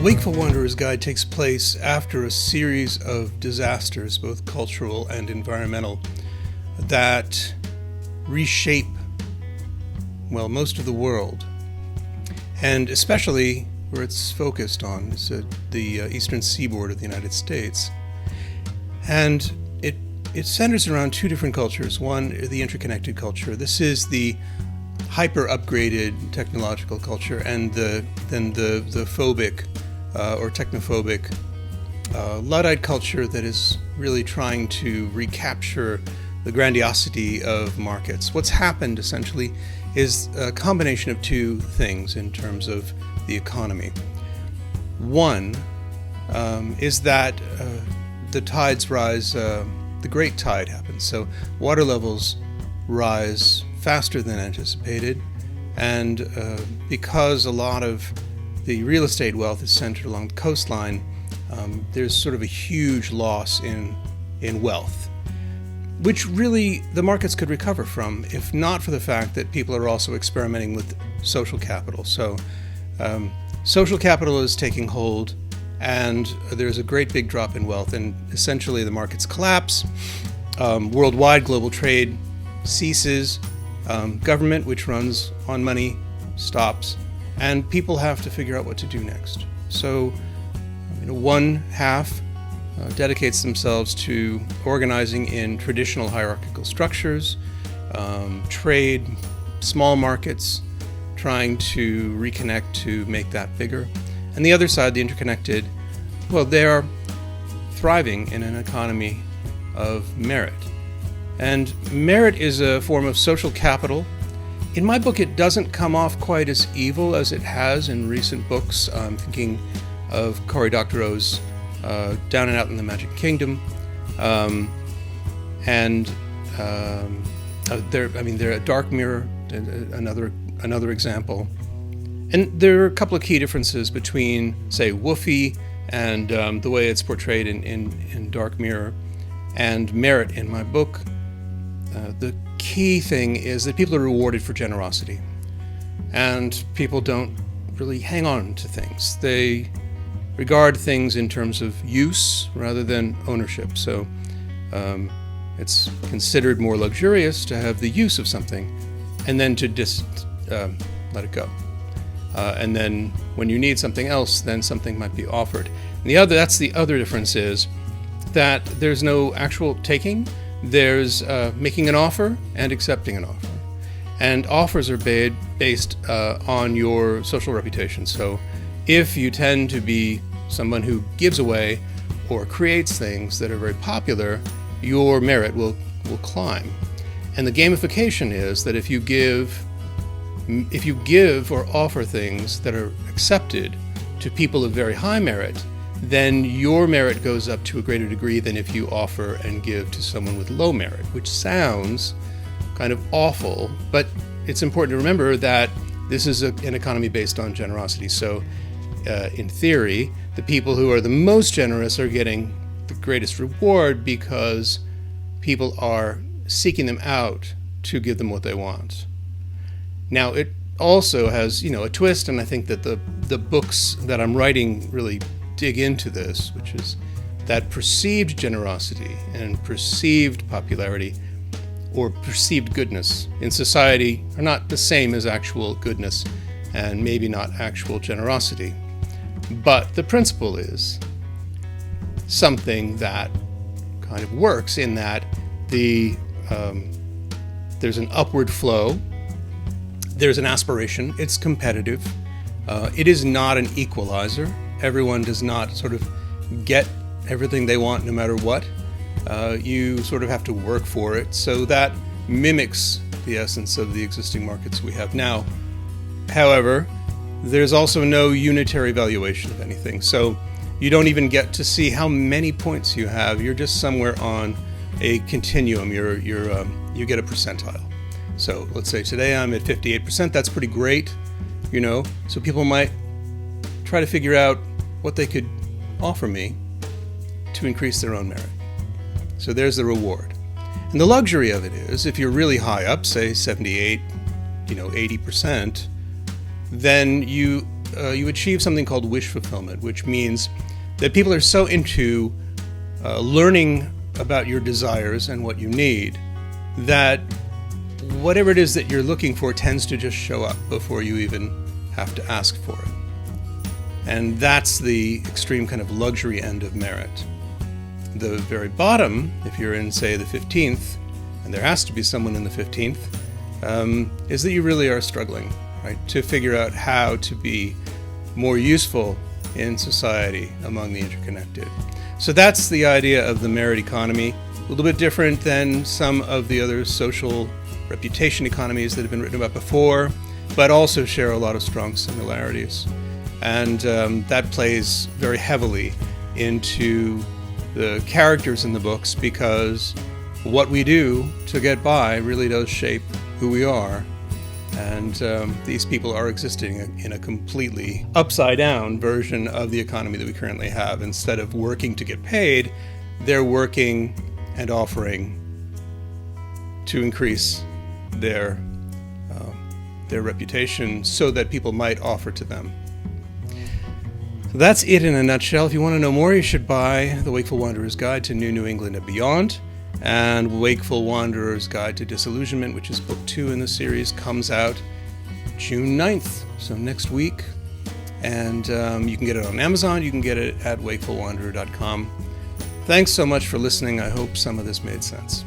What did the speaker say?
Wakeful Wanderer's Guide takes place after a series of disasters, both cultural and environmental, that reshape, well, most of the world. And especially where it's focused on is the eastern seaboard of the United States. And it centers around two different cultures. One, the interconnected culture. This is the hyper-upgraded technological culture, and then the phobic or technophobic Luddite culture that is really trying to recapture the grandiosity of markets. What's happened, essentially, is a combination of two things in terms of the economy. One is that the tides rise, the great tide happens. So water levels rise faster than anticipated, and because a lot of the real estate wealth is centered along the coastline, there's sort of a huge loss in wealth, which really the markets could recover from if not for the fact that people are also experimenting with social capital. So social capital is taking hold, and there's a great big drop in wealth, and essentially the markets collapse. Worldwide global trade ceases. Government, which runs on money, stops, and people have to figure out what to do next. So one half dedicates themselves to organizing in traditional hierarchical structures, trade, small markets, trying to reconnect to make that bigger. And the other side, the interconnected, well, they are thriving in an economy of merit. And merit is a form of social capital. In my book, it doesn't come off quite as evil as it has in recent books. I'm thinking of Cory Doctorow's Down and Out in the Magic Kingdom. They're a Dark Mirror, another example. And there are a couple of key differences between, say, Woofy and the way it's portrayed in Dark Mirror and merit in my book. The key thing is that people are rewarded for generosity, and people don't really hang on to things. They regard things in terms of use rather than ownership. So it's considered more luxurious to have the use of something and then to just let it go. And then when you need something else, then something might be offered. And that's the other difference, is that there's no actual taking. There's making an offer and accepting an offer. And offers are based on your social reputation. So if you tend to be someone who gives away or creates things that are very popular, your merit will climb. And the gamification is that if you give or offer things that are accepted to people of very high merit, then your merit goes up to a greater degree than if you offer and give to someone with low merit, which sounds kind of awful, but it's important to remember that this is an economy based on generosity. So in theory, the people who are the most generous are getting the greatest reward because people are seeking them out to give them what they want. Now, it also has, a twist, and I think that the books that I'm writing really dig into this, which is that perceived generosity and perceived popularity or perceived goodness in society are not the same as actual goodness and maybe not actual generosity. But the principle is something that kind of works in that there's an upward flow, there's an aspiration, it's competitive, it is not an equalizer. Everyone does not sort of get everything they want no matter what. You sort of have to work for it. So that mimics the essence of the existing markets we have now. However, there's also no unitary valuation of anything. So you don't even get to see how many points you have. You're just somewhere on a continuum. You get a percentile. So let's say today I'm at 58%. That's pretty great, So people might try to figure out what they could offer me to increase their own merit. So there's the reward. And the luxury of it is, if you're really high up, say 78, 80%, then you you achieve something called wish fulfillment, which means that people are so into learning about your desires and what you need that whatever it is that you're looking for tends to just show up before you even have to ask for it. And that's the extreme kind of luxury end of merit. The very bottom, if you're in, say, the 15th, and there has to be someone in the 15th, is that you really are struggling, right, to figure out how to be more useful in society among the interconnected. So that's the idea of the merit economy. A little bit different than some of the other social reputation economies that have been written about before, but also share a lot of strong similarities. And that plays very heavily into the characters in the books, because what we do to get by really does shape who we are. And these people are existing in a completely upside-down version of the economy that we currently have. Instead of working to get paid, they're working and offering to increase their reputation so that people might offer to them. So that's it in a nutshell. If you want to know more, you should buy The Wakeful Wanderer's Guide to New England and Beyond. And Wakeful Wanderer's Guide to Disillusionment, which is book 2 in the series, comes out June 9th, so next week. And you can get it on Amazon. You can get it at wakefulwanderer.com. Thanks so much for listening. I hope some of this made sense.